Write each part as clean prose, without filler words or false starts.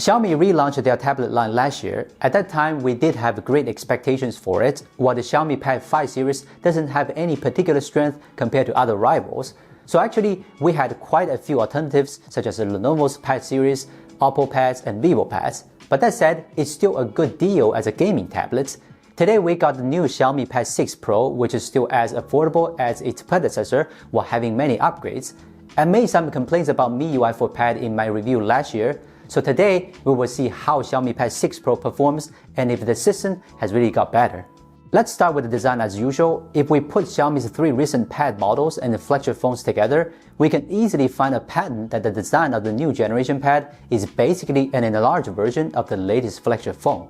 Xiaomi relaunched their tablet line last year. At that time, we did have great expectations for it, while the Xiaomi Pad 5 series doesn't have any particular strength compared to other rivals. So actually, we had quite a few alternatives such as the Lenovo's Pad series, Oppo Pads, and Vivo Pads. But that said, it's still a good deal as a gaming tablet. Today we got the new Xiaomi Pad 6 Pro, which is still as affordable as its predecessor while having many upgrades. I made some complaints about MIUI for Pad in my review last year, so today we will see how Xiaomi Pad 6 Pro performs and if the system has really got better. Let's start with the design as usual. If we put Xiaomi's 3 recent Pad models and the flagship phones together, we can easily find a pattern that the design of the new generation Pad is basically an enlarged version of the latest flagship phone.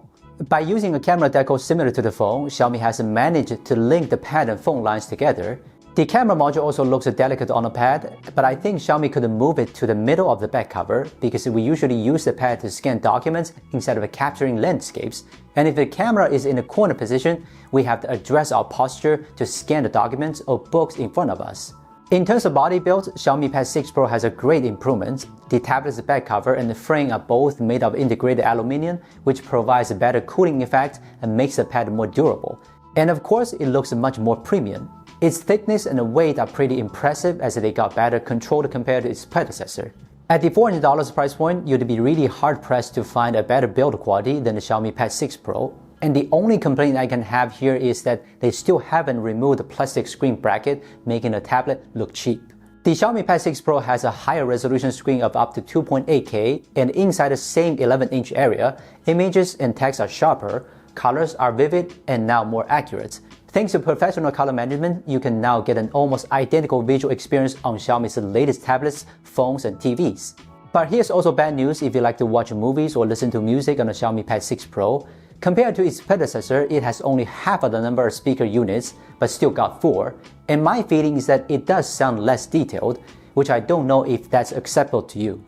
By using a camera decal similar to the phone, Xiaomi has managed to link the Pad and phone lines together. The camera module also looks delicate on the Pad, but I think Xiaomi could move it to the middle of the back cover because we usually use the Pad to scan documents instead of capturing landscapes. And if the camera is in a corner position, we have to adjust our posture to scan the documents or books in front of us. In terms of body build, Xiaomi Pad 6 Pro has a great improvement. The tablet's back cover and the frame are both made of integrated aluminum, which provides a better cooling effect and makes the pad more durable. And of course, it looks much more premium. Its thickness and weight are pretty impressive as they got better controlled compared to its predecessor. At the $400 price point, you'd be really hard-pressed to find a better build quality than the Xiaomi Pad 6 Pro. And the only complaint I can have here is that they still haven't removed the plastic screen bracket, making the tablet look cheap. The Xiaomi Pad 6 Pro has a higher resolution screen of up to 2.8K, and inside the same 11-inch area, images and text are sharper, colors are vivid and now more accurate. Thanks to professional color management, you can now get an almost identical visual experience on Xiaomi's latest tablets, phones, and TVs. But here's also bad news if you like to watch movies or listen to music on the Xiaomi Pad 6 Pro. Compared to its predecessor, it has only half of the number of speaker units, but still got 4. And my feeling is that it does sound less detailed, which I don't know if that's acceptable to you.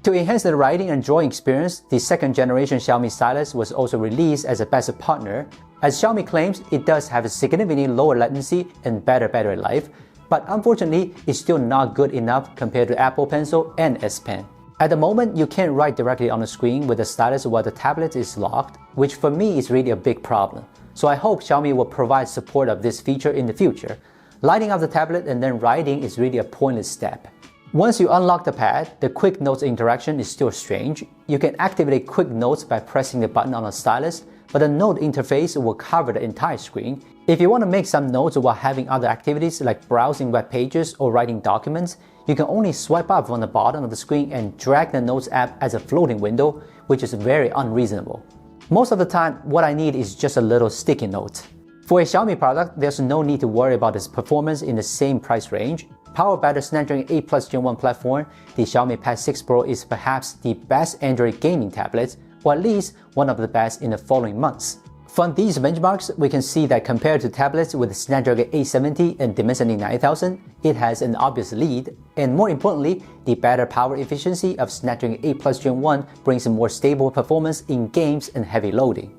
To enhance the writing and drawing experience, the second generation Xiaomi Stylus was also released as a best partner. As Xiaomi claims, it does have a significantly lower latency and better battery life, but unfortunately, it's still not good enough compared to Apple Pencil and S Pen. At the moment, you can't write directly on the screen with the stylus while the tablet is locked, which for me is really a big problem. So I hope Xiaomi will provide support of this feature in the future. Lighting up the tablet and then writing is really a pointless step. Once you unlock the pad, the Quick Notes interaction is still strange. You can activate Quick Notes by pressing the button on the stylus, but the note interface will cover the entire screen. If you want to make some notes while having other activities like browsing web pages or writing documents, you can only swipe up from the bottom of the screen and drag the Notes app as a floating window, which is very unreasonable. Most of the time, what I need is just a little sticky note. For a Xiaomi product, there's no need to worry about its performance in the same price range. Powered by the Snapdragon 8 Plus Gen 1 platform, the Xiaomi Pad 6 Pro is perhaps the best Android gaming tablet, or at least one of the best in the following months. From these benchmarks, we can see that compared to tablets with Snapdragon 870 and Dimensity 9000, it has an obvious lead, and more importantly, the better power efficiency of Snapdragon 8 Plus Gen 1 brings more stable performance in games and heavy loading.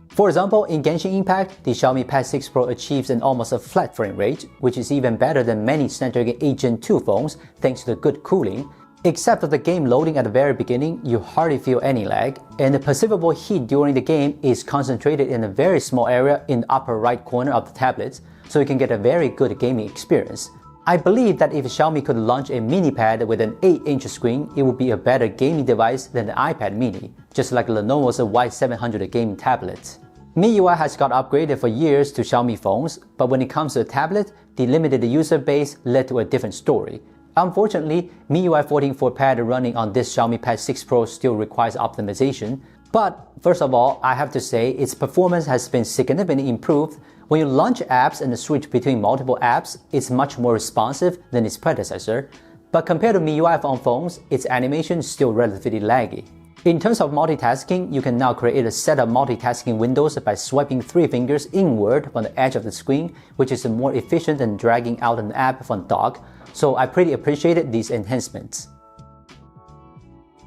For example, in Genshin Impact, the Xiaomi Pad 6 Pro achieves an almost a flat frame rate, which is even better than many Snapdragon 8 Gen 2 phones thanks to the good cooling. Except for the game loading at the very beginning, you hardly feel any lag, and the perceivable heat during the game is concentrated in a very small area in the upper right corner of the tablet, so you can get a very good gaming experience. I believe that if Xiaomi could launch a mini pad with an 8-inch screen, it would be a better gaming device than the iPad mini, just like Lenovo's Y700 gaming tablet. MIUI has got upgraded for years to Xiaomi phones, but when it comes to the tablet, the limited user base led to a different story. Unfortunately, MIUI 14.4 pad running on this Xiaomi Pad 6 Pro still requires optimization. But first of all, I have to say its performance has been significantly improved. When you launch apps and switch between multiple apps, it's much more responsive than its predecessor. But compared to MIUI on phones, its animation is still relatively laggy. In terms of multitasking, you can now create a set of multitasking windows by swiping 3 fingers inward from the edge of the screen, which is more efficient than dragging out an app from dock, so I pretty appreciated these enhancements.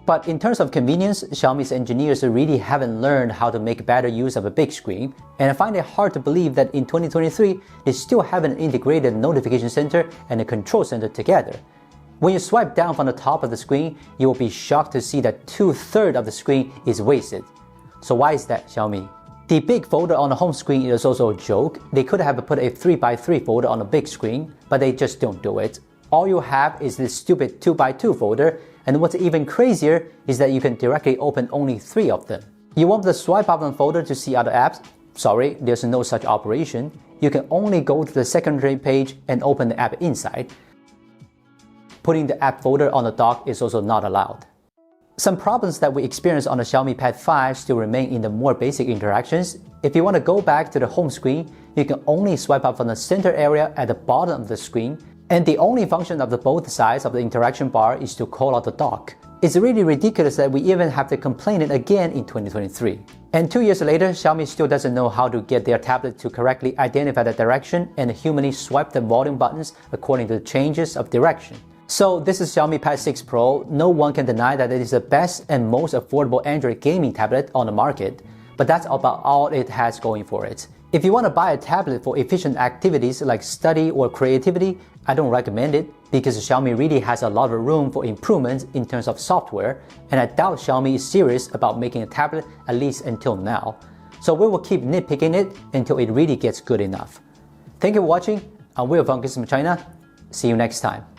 But in terms of convenience, Xiaomi's engineers really haven't learned how to make better use of a big screen, and I find it hard to believe that in 2023, they still haven't integrated notification center and a control center together. When you swipe down from the top of the screen, you will be shocked to see that 2/3 of the screen is wasted. So why is that, Xiaomi? The big folder on the home screen is also a joke. They could have put a 3x3 folder on the big screen, but they just don't do it. All you have is this stupid 2x2 folder, and what's even crazier is that you can directly open only 3 of them. You want the swipe up on folder to see other apps? Sorry, there's no such operation. You can only go to the secondary page and open the app inside. Putting the app folder on the dock is also not allowed. Some problems that we experienced on the Xiaomi Pad 5 still remain in the more basic interactions. If you want to go back to the home screen, you can only swipe up from the center area at the bottom of the screen, and the only function of both sides of the interaction bar is to call out the dock. It's really ridiculous that we even have to complain it again in 2023. And 2 years later, Xiaomi still doesn't know how to get their tablet to correctly identify the direction and humanly swipe the volume buttons according to the changes of direction. So this is Xiaomi Pad 6 Pro. No one can deny that it is the best and most affordable Android gaming tablet on the market, but that's about all it has going for it. If you want to buy a tablet for efficient activities like study or creativity, I don't recommend it because Xiaomi really has a lot of room for improvement in terms of software, and I doubt Xiaomi is serious about making a tablet, at least until now. So we will keep nitpicking it until it really gets good enough. Thank you for watching. I'm Will from Gizmo China. See you next time.